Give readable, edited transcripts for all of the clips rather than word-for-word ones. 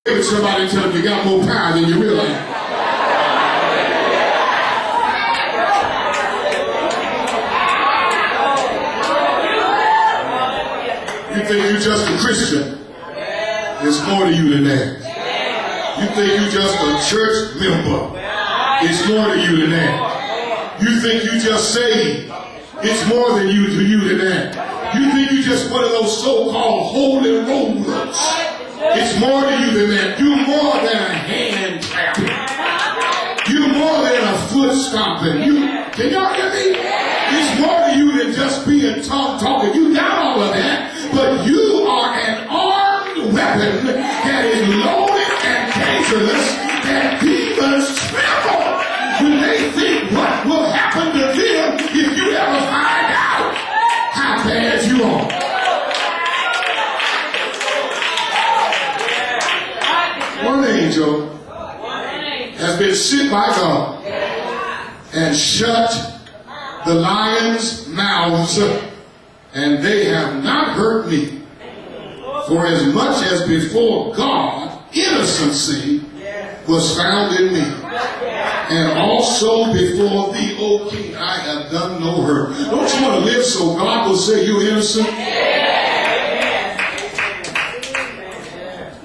Look at somebody and tell them you got more power than you realize. You think you're just a Christian? There's more to you than that. You think you're just a church member? It's more to you than that. You think you just saved? It's more than you to you than that. You think you just one of those so-called holy rollers? It's more to you than that. You're more than a hand clapping. You're more than a foot stomping. Can y'all hear me? It's more to you than just being talking. You got all of that, but you are an armed weapon that is loaded and dangerous, that demons tremble when they think what will happen to them if you ever find out how bad you are. One angel has been sent by God and shut the lions' mouths, and they have not hurt me. For as much as before God, innocency was found in me, and also before thee, O King, I have done no hurt. Don't you want to live so God will say you're innocent?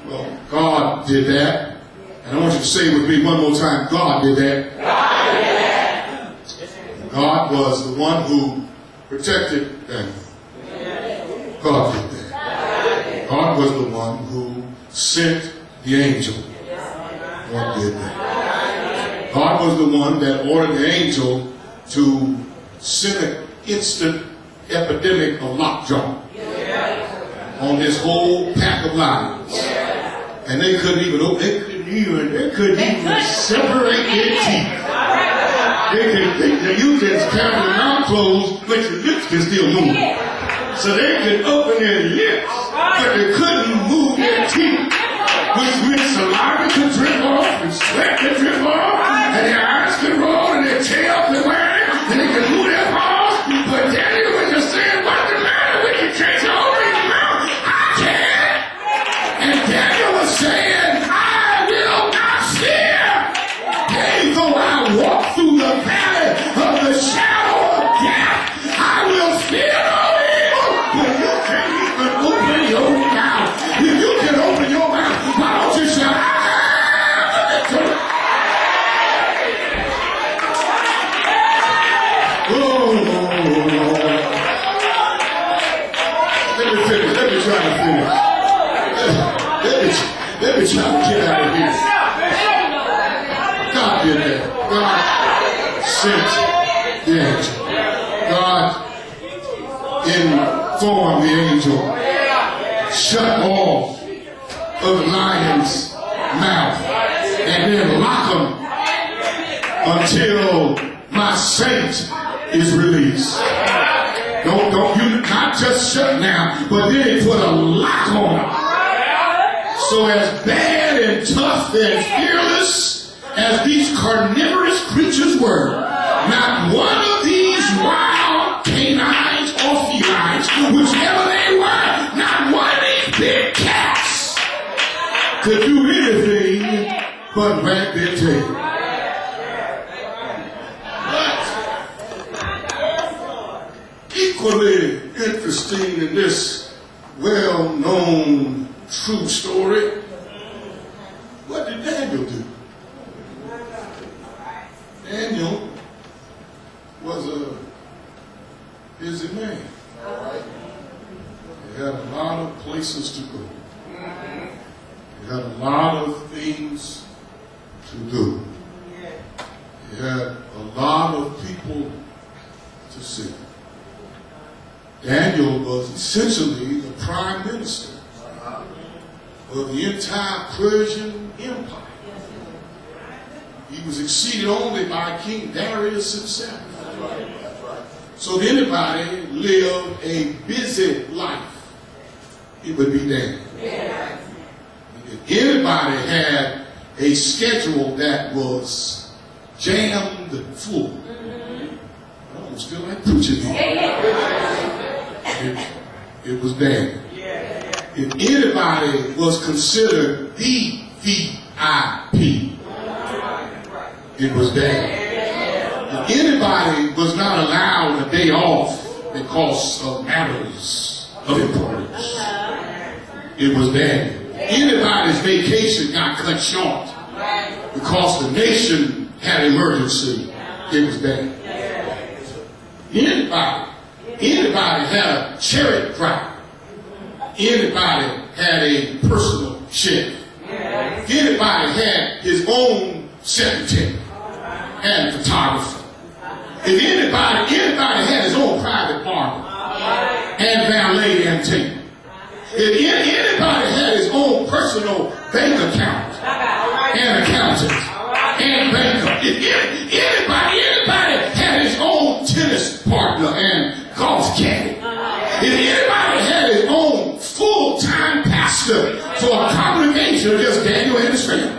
Well, God did that. And I want you to say it with me one more time. God did that. God was the one who protected them. God did that. God was the one who sent the angel. God did that. God was the one that ordered the angel to send an instant epidemic of lockjaw on this whole pack of lions. And they couldn't even separate their teeth. They used it to have their mouth closed, but your lips can still move. So they could open their lips, but they couldn't move their teeth. Which meant saliva could drip off, and sweat could drip off, and their eyes could roll, and their tail could wag, and they could move their paws. But Daniel was just saying, what's the matter with you? Can't you open your mouth? I can. And Daniel was saying, I will not fear. Yea, though I walk through the valley of the shadow of death, I will fear no evil. But you can't even open your mouth. If you can open your mouth, why don't you shout, I have the victory? Oh, let me finish. Let me try to finish. Let me try to get out of here. God did that. God sent the angel. God informed the angel, shut all of the lion's mouth, and then lock them until my saint is released. Don't you not just shut now, but then they put a lock on them. So as bad and tough and fearless as these carnivorous creatures were, not one of these wild canines or felines, whichever they were, not one of these big cats could do anything but wag their tail. But equally interesting in this well-known true story, what did Daniel do? Daniel was a busy man. He had a lot of places to go. He had a lot of things to do. He had a lot of people to see. Daniel was essentially the prime minister of the entire Persian Empire. He was succeeded only by King Darius himself. So if anybody lived a busy life, it would be Daniel. If anybody had a schedule that was jammed full, I don't still like preaching here. It was Daniel. If anybody was considered the VIP. It was bad. Anybody was not allowed a day off because of matters of importance. It was bad. Anybody's vacation got cut short because the nation had emergency. It was bad. Anybody had a chariot crowd. Anybody had a personal chef. Anybody had his own secretary and photographer. If anybody had his own private barber and valet and tape. If anybody had his own personal bank account and accountant and banker. If anybody had his own tennis partner and golf caddy. If anybody had his own full-time pastor for a congregation of just Daniel and his family.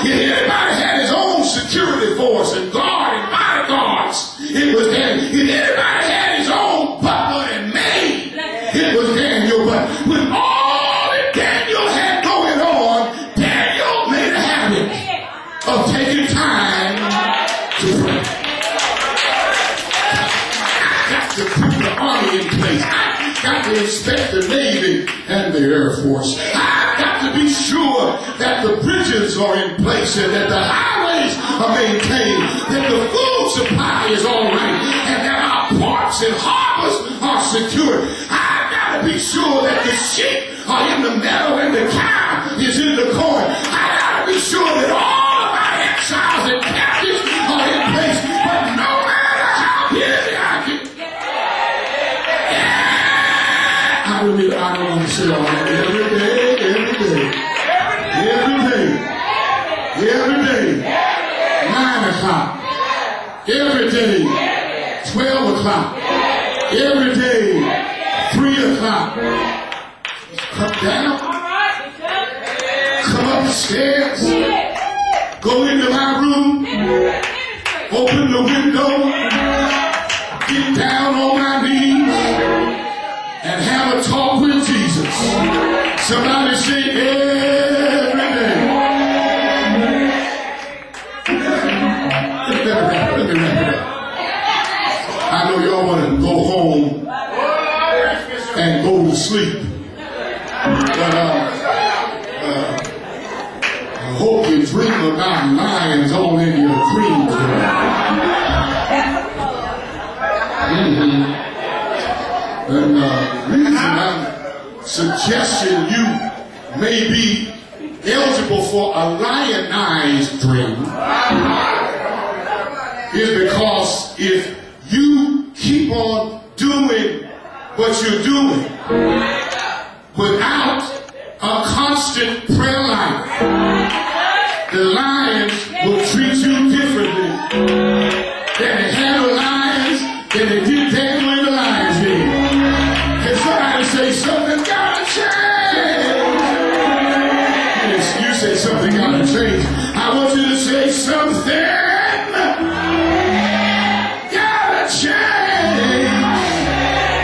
If anybody had his own security force and guard and bodyguards, it was Daniel. If anybody had his own butler and maid, it was Daniel. But with all that Daniel had going on, Daniel made a habit of taking time to pray. I got to put the army in place. I got to inspect the Navy and the Air Force. I've got to be sure that the bridges are in place and that the highways are maintained, that the food supply is all right, and that our ports and harbors are secure. I've got to be sure that the sheep are in the meadow and the cow is in the corn. I've got to be sure that all of our exiles and captives are in place. But no matter how busy I get, I don't want to say all that. Every day, 9 o'clock, every day, 12 o'clock, every day, 3 o'clock. Come down, come upstairs, go into my room, open the window, get down on my knees, and have a talk with Jesus. Somebody say every day. Let me wrap it up. I know y'all want to go home and go to sleep. But I hope you dream about lions all in your dreams. And the reason I'm suggesting you may be eligible for a lionized dream is because if you keep on doing what you're doing without a constant prayer life, the lions will treat you differently than they handle lions than they did Daniel in the lion's den. Can somebody say something gotta change? Yes, you say something gotta change. I want you to say something gotta change.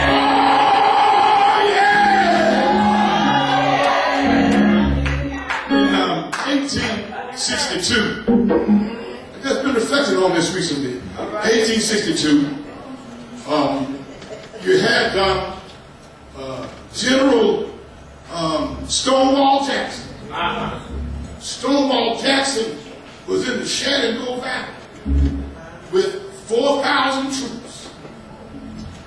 Oh yeah. In 1862, I've just been reflecting on this recently. 1862. You had General Stonewall Jackson. Stonewall Jackson was in the Shenandoah Valley with 4,000 troops.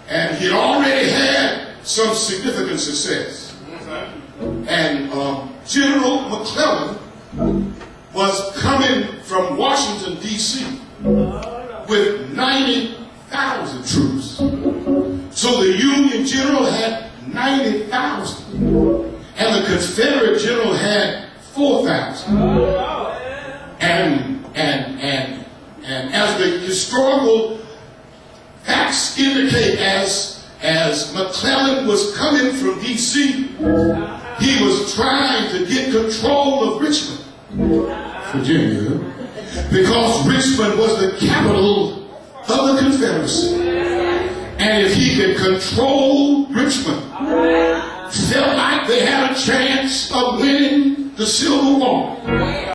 And he already had some significant success. And General McClellan was coming from Washington, D.C. with 90,000 troops. So the Union general had 90,000, and the Confederate general had 4,000. And as the historical facts indicate, as McClellan was coming from D.C., he was trying to get control of Richmond, Virginia, because Richmond was the capital of the Confederacy. And if he could control Richmond, felt like they had a chance of winning the Civil War.